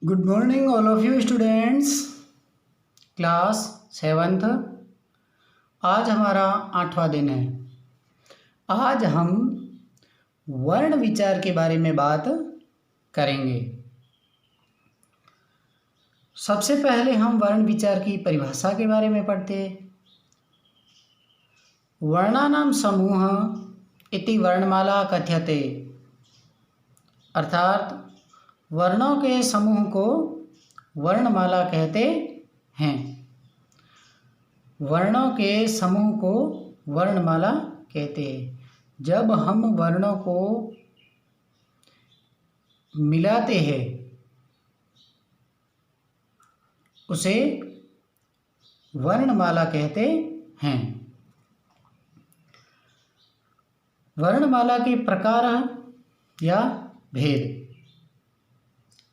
Good morning all of you students, class 7th। आज हमारा 8वां दिन है। आज हम वर्ण विचार के बारे में बात करेंगे। सबसे पहले हम वर्ण विचार की परिभाषा के बारे में पढ़ते हैं। वर्णानां समूह इति वर्णमाला कथ्यते, अर्थात वर्णों के समूह को वर्णमाला कहते हैं। वर्णों के समूह को वर्णमाला कहते हैं। जब हम वर्णों को मिलाते हैं उसे वर्णमाला कहते हैं। वर्णमाला के प्रकार या भेद।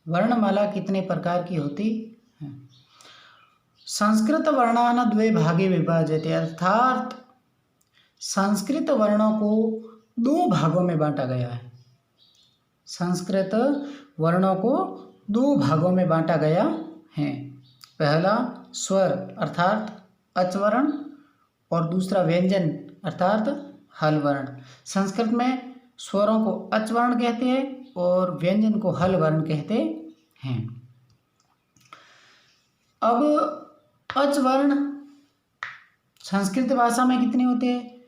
वर्णमाला कितने प्रकार की होती है? संस्कृत वर्णान द्वे भागे विभाज्यते, अर्थात संस्कृत वर्णों को दो भागों में बांटा गया है। संस्कृत वर्णों को दो भागों में बांटा गया है। पहला स्वर अर्थात अच वर्ण और दूसरा व्यंजन अर्थात हल वर्ण। संस्कृत में स्वरों को अच वर्ण कहते हैं और व्यंजन को हल वर्ण कहते हैं। अब अच वर्ण संस्कृत भाषा में कितने होते हैं,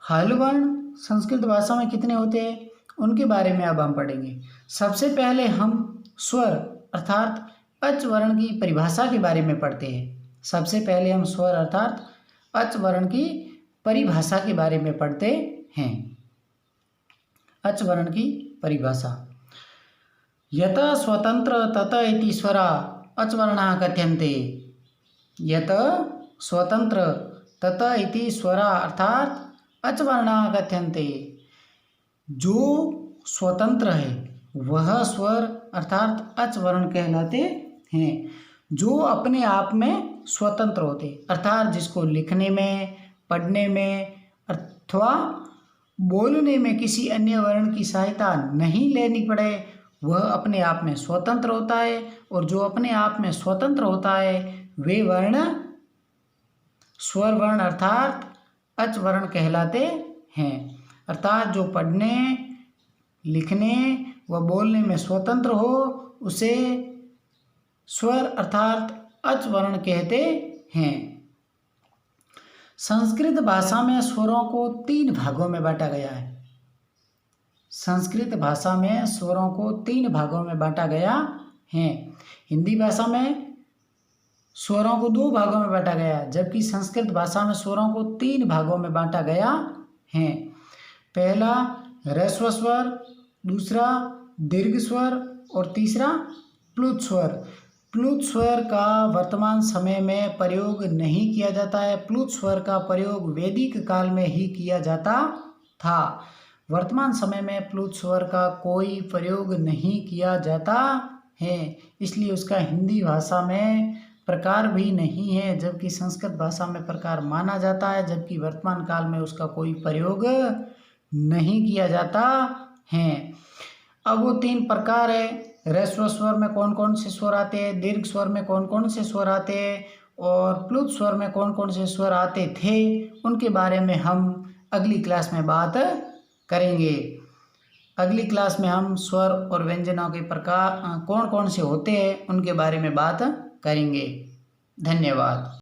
हल वर्ण संस्कृत भाषा में कितने होते हैं, उनके बारे में अब हम पढ़ेंगे। सबसे पहले हम स्वर अर्थात अच वर्ण की परिभाषा के बारे में पढ़ते हैं। सबसे पहले हम स्वर अर्थात अच वर्ण की परिभाषा के बारे में पढ़ते हैं। अच वर्ण की परिभाषा। यत स्वतंत्र तत इति स्वरा अच वर्णाः कथ्यन्ते। यत स्वतंत्र तत इति स्वरा अर्थात अच वर्णाः कथ्यन्ते। जो स्वतंत्र है वह स्वर अर्थात अच वर्ण कहलाते हैं। जो अपने आप में स्वतंत्र होते अर्थात जिसको लिखने में, पढ़ने में अथवा बोलने में किसी अन्य वर्ण की सहायता नहीं लेनी पड़े, वह अपने आप में स्वतंत्र होता है। और जो अपने आप में स्वतंत्र होता है वे वर्ण स्वर वर्ण अर्थात अच वर्ण कहलाते हैं। अर्थात जो पढ़ने, लिखने व बोलने में स्वतंत्र हो उसे स्वर अर्थात अच वर्ण कहते हैं। संस्कृत भाषा में स्वरों को 3 भागों में बांटा गया है। संस्कृत भाषा में स्वरों को 3 भागों में बांटा गया है। हिंदी भाषा में स्वरों को 2 भागों में बांटा गया है, जबकि संस्कृत भाषा में स्वरों को 3 भागों में बांटा गया है। पहला ह्रस्व स्वर, दूसरा दीर्घ स्वर और तीसरा प्लुत स्वर। प्लुत स्वर का वर्तमान समय में प्रयोग नहीं किया जाता है। प्लुत स्वर का प्रयोग वैदिक काल में ही किया जाता था। वर्तमान समय में प्लुत स्वर का कोई प्रयोग नहीं किया जाता है, इसलिए उसका हिंदी भाषा में प्रकार भी नहीं है, जबकि संस्कृत भाषा में प्रकार माना जाता है, जबकि वर्तमान काल में उसका कोई प्रयोग नहीं किया जाता है। अब वो 3 प्रकार है। ह्रस्व स्वर में कौन कौन से स्वर आते हैं, दीर्घ स्वर में कौन कौन से स्वर आते हैं और प्लुत स्वर में कौन कौन से स्वर आते थे, उनके बारे में हम अगली क्लास में बात करेंगे। अगली क्लास में हम स्वर और व्यंजनों के प्रकार कौन कौन से होते हैं उनके बारे में बात करेंगे। धन्यवाद।